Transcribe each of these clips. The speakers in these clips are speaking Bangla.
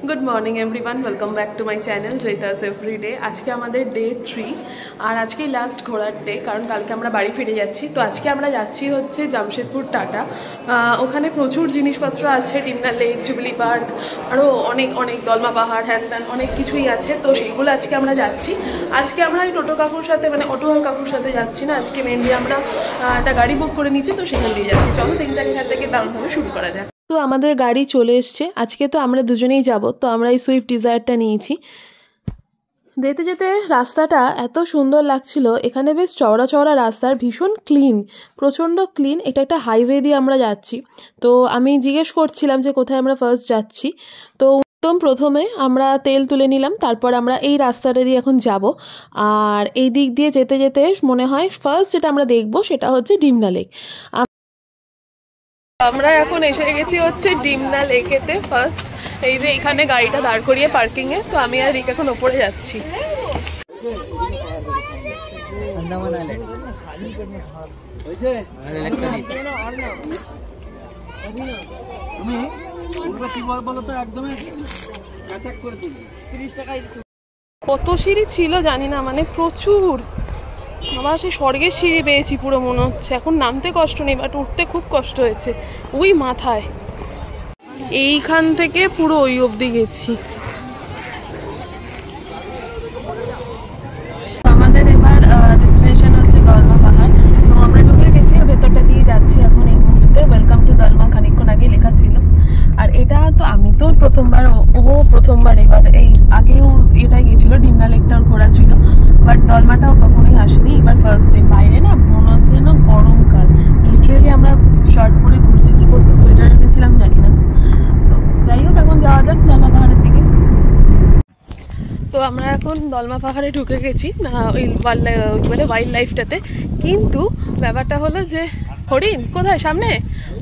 Good morning everyone, welcome back to my channel Joyita's everyday. আজকে আমাদের ডে 3 আর আজকেই লাস্ট ঘোরার ডে, কারণ কালকে আমরা বাড়ি ফিরে যাচ্ছি। তো আজকে আমরা যাচ্ছি হচ্ছে জামশেদপুর টাটা। ওখানে প্রচুর জিনিসপত্র আছে, ডিমনা লেক, জুবিলি পার্ক, আরও অনেক অনেক দলমা পাহাড়, হ্যান ত্যান অনেক কিছুই আছে। তো সেইগুলো আজকে আমরা যাচ্ছি। আজকে আমরা এই টোটো কাকুর সাথে মানে অটো কাকুর সাথে যাচ্ছি না, আজকে মেনলি আমরা একটা গাড়ি বুক করে নিচ্ছি, তো সেখান দিয়ে যাচ্ছি। চলো 3 তারিখ থেকে দারুণভাবে শুরু করা যাক। তো আমাদের গাড়ি চলে এসছে আজকে, তো আমরা দুজনেই যাব। তো আমরা এই সুইফট ডিজায়ারটা নিয়েছি। যেতে যেতে রাস্তাটা এত সুন্দর লাগছিল, এখানে বেশ চওড়া চওড়া রাস্তার, ভীষণ ক্লিন, প্রচণ্ড ক্লিন। এটা একটা হাইওয়ে দিয়ে আমরা যাচ্ছি। তো আমি জিজ্ঞেস করছিলাম যে কোথায় আমরা ফার্স্ট যাচ্ছি। তো একদম প্রথমে আমরা তেল তুলে নিলাম, তারপর আমরা এই রাস্তাটা দিয়ে এখন যাব। আর এই দিক দিয়ে যেতে যেতে মনে হয় ফার্স্ট যেটা আমরা দেখব সেটা হচ্ছে ডিমনা লেক। আমরা এখন এসে গেছি হচ্ছে ডিমনা লেকেতে ফার্স্ট। এই যে এখানে গাড়িটা দাঁড় করিয়ে পার্কিং এ। তো আমি আর রিক এখন ওপরে যাচ্ছি। কত সিঁড়ি ছিল জানি না, মানে প্রচুর। আমার সেই স্বর্গের সিঁড়ি পেয়েছি পুরো মনে হচ্ছে। এখন নামতে কষ্ট নেই, বাট উঠতে খুব কষ্ট হয়েছে। ওই মাথায় এইখান থেকে পুরো ওই অবধি গেছি। আমাদের এবার ডেস্টিনেশন হচ্ছে দলমা পাহাড়। তো আমরা ঢুকে গেছি, ভেতরটা দিয়ে যাচ্ছি এখন এই মুহূর্তে। ওয়েলকাম টু দলমা খানিকক্ষণ আগে লেখা ছিল। আর এটা তো আমি তো প্রথমবার, ও প্রথমবার। এবার এই আগেও এটাই গিয়েছিল, ডিমনা লেকটাও ঘোরা ছিল, বাট দলমাটাও কখনোই আসেনি। এবার ফার্স্ট টাইম। বাইরে না মনে হচ্ছে যেন গরমকাল, লিটারেলি আমরা শার্ট পরে ঘুরছি, কি করতে সোয়েটার এনেছিলাম জানি না। তো যাই হোক, এখন যাওয়া যাক দলমা পাহাড়ের দিকে। তো আমরা এখন দলমা পাহাড়ে ঢুকে গেছি ওই ওয়াইল্ড লাইফটাতে। কিন্তু ব্যাপারটা হলো যে হরিণ কোথায়? সামনে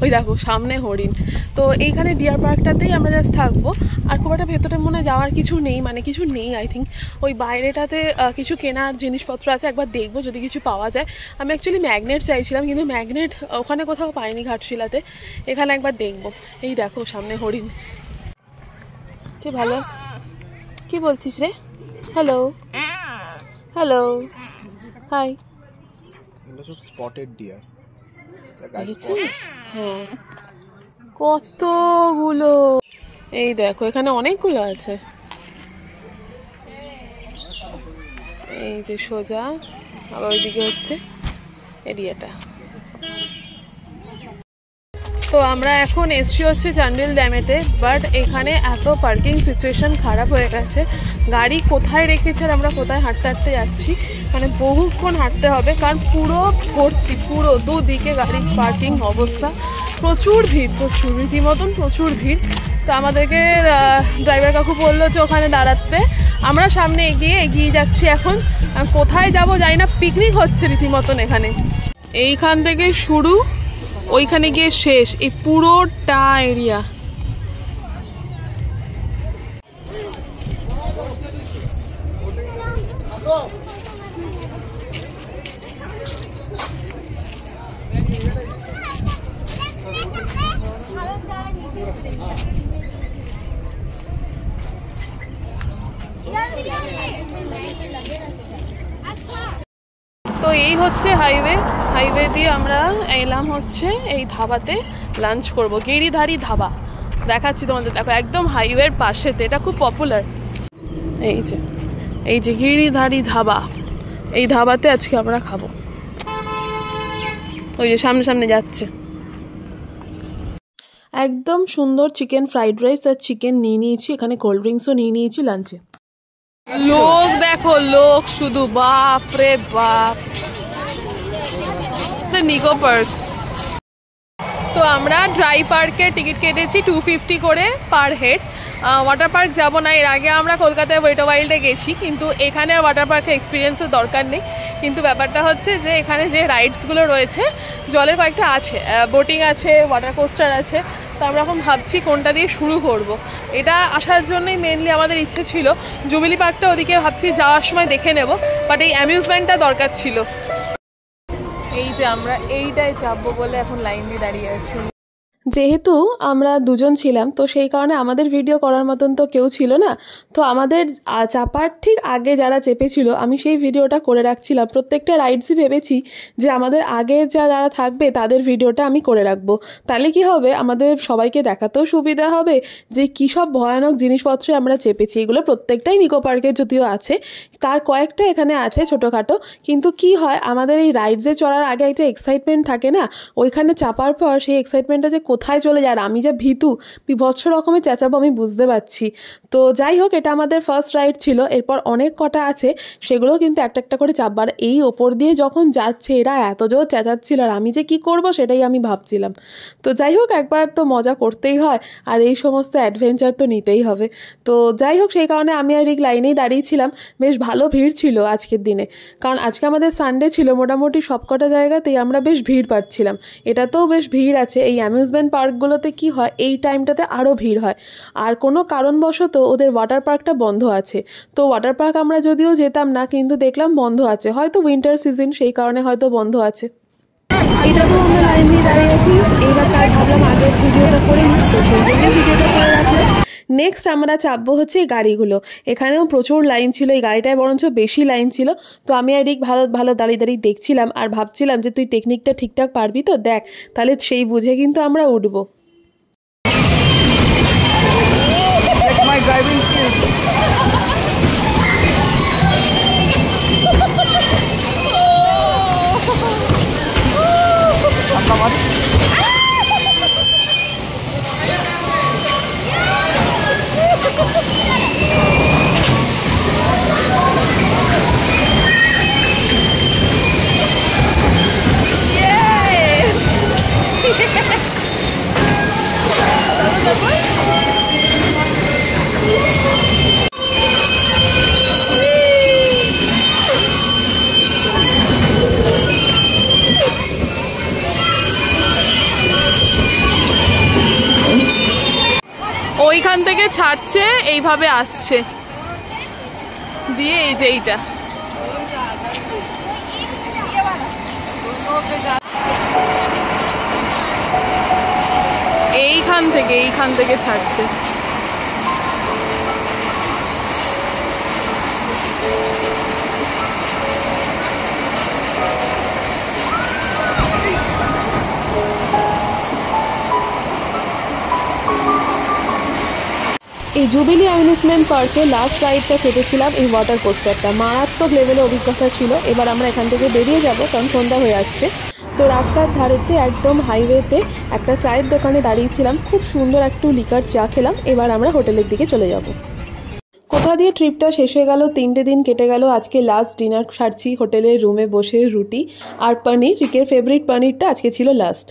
ওই দেখো, সামনে হরিণ। তো এইখানে ডিয়ার পার্কটাতেই আমরা জাস্ট থাকবো। আর খুব একটা ভেতরে মনে যাওয়ার কিছু নেই, মানে কিছু নেই আই থিঙ্ক। ওই বাইরেটাতে কিছু কেনার জিনিসপত্র আছে, একবার দেখবো যদি কিছু পাওয়া যায়। আমি অ্যাকচুয়ালি ম্যাগনেট চাইছিলাম, কিন্তু ম্যাগনেট ওখানে কোথাও পাইনি ঘাটশিলাতে। এখানে একবার দেখবো। এই দেখো সামনে হরিণ। কি ভালো, কি বলছিস রে? Hello hello hi. Spotted deer দেখেছিস? হ্যাঁ, কতগুলো। এই দেখো এখানে অনেকগুলো আছে। এই যে সোজা, আবার ওইদিকে হচ্ছে এরিয়াটা। তো আমরা এখন এসছি হচ্ছে চান্ডিল ড্যামেতে, বাট এখানে এত পার্কিং সিচুয়েশন খারাপ হয়ে গেছে। গাড়ি কোথায় রেখেছে আর আমরা কোথায় হাঁটতে হাঁটতে যাচ্ছি, মানে বহুক্ষণ হাঁটতে হবে, কারণ পুরো ভর্তি, পুরো দুদিকে গাড়ি পার্কিং অবস্থা। প্রচুর ভিড়, প্রচুর রীতিমতন প্রচুর ভিড়। তো আমাদেরকে ড্রাইভার কাকু বললো যে ওখানে দাঁড়াতে। আমরা সামনে এগিয়ে যাচ্ছি। এখন কোথায় যাব জানি না, পিকনিক হচ্ছে রীতিমতন এখানে। এইখান থেকে শুরু, ওইখানে গিয়ে শেষ, এই পুরোটা এরিয়া। তো এই হচ্ছে হাইওয়ে দিয়ে আমরা এলাম হচ্ছে এই ধাবাতে লাঞ্চ করব। গিরিধারী ধাবা দেখাচ্ছি তোমাদের, দেখো একদম হাইওয়ের পাশেতে, এটা খুব পপুলার। এই যে গিরিধারী ধাবা, এই ধাবাতে আজকে আমরা খাবো। ওই যে সামনে সামনে যাচ্ছে। একদম সুন্দর চিকেন ফ্রাইড রাইস আর চিকেন নিয়ে নিয়েছি, এখানে কোল্ড ড্রিঙ্কসও নিয়ে নিয়েছি লাঞ্চে। লোক দেখো, লোক শুধু, বাপ রে বাপ। নিকো পার্ক। তো আমরা ড্রাই পার্কে টিকিট কেটেছি 250 করে পার হেড। ওয়াটার পার্ক যাবো না, এর আগে আমরা কলকাতায় ওয়েট ওয়াইল্ডে গেছি, কিন্তু এখানে আর ওয়াটার পার্কে এক্সপিরিয়েন্সের দরকার নেই। কিন্তু ব্যাপারটা হচ্ছে যে এখানে যে রাইডসগুলো রয়েছে, জলের কয়েকটা আছে, বোটিং আছে, ওয়াটার কোস্টার আছে। তো আমরা এখন ভাবছি কোনটা দিয়ে শুরু করব। এটা আসার জন্যই মেনলি আমাদের ইচ্ছে ছিল। জুবিলি পার্কটা ওদিকে ভাবছি যাওয়ার সময় দেখে নেব, বাট এই অ্যামিউজমেন্টটা দরকার ছিল। এই যে আমরা এইটাই চাপবো বলে এখন লাইন দিয়ে দাঁড়িয়ে আছি। যেহেতু আমরা দুজন ছিলাম তো সেই কারণে আমাদের ভিডিও করার মতন তো কেউ ছিল না। তো আমাদের চাপার ঠিক আগে যারা চেপেছিল আমি সেই ভিডিওটা করে রাখছিলাম। প্রত্যেকটা রাইডসই ভেবেছি যে আমাদের আগে যারা থাকবে তাদের ভিডিওটা আমি করে রাখবো। তাহলে কি হবে, আমাদের সবাইকে দেখাতেও সুবিধা হবে যে কী সব ভয়ানক জিনিসপত্রে আমরা চেপেছি। এগুলো প্রত্যেকটাই নিকো পার্কের যদিও আছে, তার কয়েকটা এখানে আছে ছোটোখাটো। কিন্তু কি হয়, আমাদের এই রাইডসে চড়ার আগে একটা এক্সাইটমেন্ট থাকে না, ওইখানে চাপার পর সেই এক্সাইটমেন্টটা যে কোথায় চলে যায়। আর আমি যা ভীতু, বিভৎস রকমের চেঁচাবো আমি বুঝতে পারছি। তো যাই হোক, এটা আমাদের ফার্স্ট রাইড ছিল। এরপর অনেক কটা আছে, সেগুলোও কিন্তু একটা একটা করে চাপবার। এই ওপর দিয়ে যখন যাচ্ছে এরা এত জোর চেঁচাচ্ছিল, আর আমি যে কি করব সেটাই আমি ভাবছিলাম। তো যাই হোক, একবার তো মজা করতেই হয়, আর এই সমস্ত অ্যাডভেঞ্চার তো নিতেই হবে। তো যাই হোক, সেই কারণে আমি আর এই লাইনেই দাঁড়িয়েছিলাম। বেশ ভালো ভিড় ছিল আজকের দিনে, কারণ আজকে আমাদের সানডে ছিল। মোটামুটি সবকটা জায়গাতেই আমরা বেশ ভিড় পাচ্ছিলাম। এটাতেও বেশ ভিড় আছে। এই অ্যামিউজমেন্ট পার্কগুলোতে কি হয়, এই টাইমটাতে আরও ভিড় হয়। আর কোনো কারণবশত ওদের ওয়াটার পার্কটা বন্ধ আছে। তো ওয়াটার পার্ক আমরা যদিও যেতাম না, কিন্তু দেখলাম বন্ধ আছে, হয়তো উইন্টার সিজন, সেই কারণে হয়তো বন্ধ আছে। এটাতেও আমরা লাইন দিয়ে দাঁড়িয়ে আছি। এইবার তাই ভাবলাম আগের ভিডিওটা করে নিই, তো সেই জন্য ভিডিওটা করে রাখলাম। নেক্সট আমরা চাপবো হচ্ছে এই গাড়িগুলো। এখানেও প্রচুর লাইন ছিল, এই গাড়িটায় বরঞ্চ বেশি লাইন ছিল। তো আমি আর ভালো ভালো দাঁড়িয়ে দাঁড়িয়ে দেখছিলাম আর ভাবছিলাম যে তুই টেকনিকটা ঠিকঠাক পারবি তো, দেখ তাহলে সেই বুঝে কিন্তু আমরা উঠবো। ওইখান থেকে ছাড়ছে, এইভাবে আসছে দিয়ে এই যে এইটা এইখান থেকে ছাড়ছে। এই জুবিলি অ্যামিউজমেন্ট পার্কে লাস্ট রাইডটা চেপেছিলাম এই ওয়াটার কোস্টারটা। মারাত্মক লেভেলে অভিজ্ঞতা ছিল। এবার আমরা এখান থেকে বেরিয়ে যাব, কারণ সন্ধ্যা হয়ে আসছে। তো রাস্তার ধারেতে একদম হাইওয়েতে একটা চায়ের দোকানে দাঁড়িয়েছিলাম, খুব সুন্দর একটু লিকার চা খেলাম। এবার আমরা হোটেলের দিকে চলে যাব। কোথা দিয়ে ট্রিপটা শেষ হয়ে গেল, 3টে দিন কেটে গেল। আজকে লাস্ট ডিনার সারছি হোটেলের রুমে বসে, রুটি আর পনির। রিকের ফেভারিট পনিরটা আজকে ছিল লাস্ট।